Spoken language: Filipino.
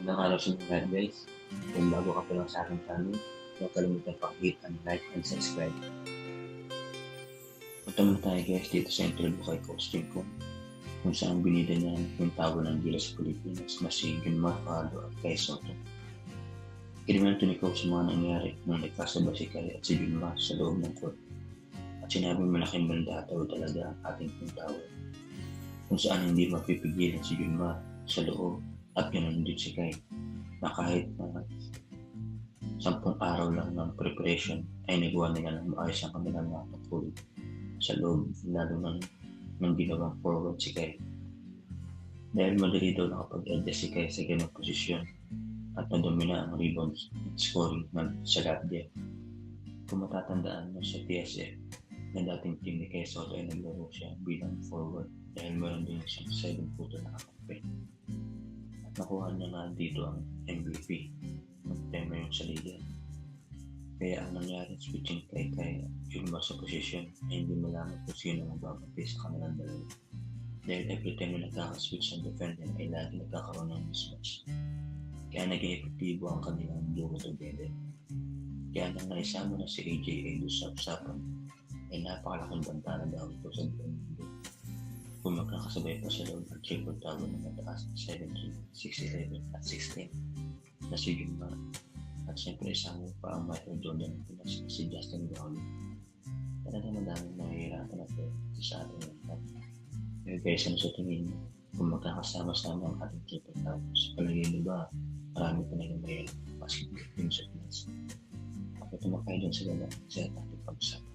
Magandang araw sa inyo lahat guys. Kung bago ka pa lang sa aking channel, huwag kalimutan pakihit ang like and subscribe. Punta muna tayo guys dito sa interview kay Coach Tincon, kung saan binida niya yung tawag ng gila sa Pilipinas na si Junmar Fajardo at Kai Sotto. Kinimento ni Coach sa mga nangyari nung nagkasabay si Kai at si Junmar sa loob ng court. At sinabing malaking mandataw talaga ang ating tawag, kung saan hindi mapipigilan si Junmar sa loob. At ganoon din si Kai, na kahit 10 araw lang ng preparation ay nagawa nila ng maayos ang kanilang mga tungkulin sa loob, lalo ng ginawang forward si Kai. Dahil madali daw nakapag-adjust si Kai sa ganong posisyon at nadomina ang rebounds at scoring sa Latvia. Kung matatandaan mo sa TSF na dating team ni Kai Sotto ay naglaro siya bilang forward dahil meron din siyang 7-footer na kakampi. Nakuha niya nga dito ang MVP ng tema yung sa liga. Kaya ang nangyari switching kay yung sa position ay hindi malaman kung sino magbabati sa kanilang dalawa. Dahil every time na nagkaka-switch ng defender ay lagi nagkakaroon ng mismatch. Kaya naging epektibo ang kanilang duo together. Kaya nang naisama na si AJ doon sa usapan ay napakalaking banta na daw ito sa buong mundo. Kung magkakasabay pa sa loob ng triple tower na mataas 17, 6'11 at 16 na si Junmar. At siyempre isama pa ang Michael Jordan ng Pinas na si Justin Brownlee. Talaga madaming mahihirapan na ito sa ating lahat. Pero guys, ano sa tingin niyo? Kung magkakasama-sama ang ating triple tower, sa palagay niyo ba marami pa naging mahirap basketball team sa Pinas? Ako tumakay dyan sa gala sa ating pag-usapan.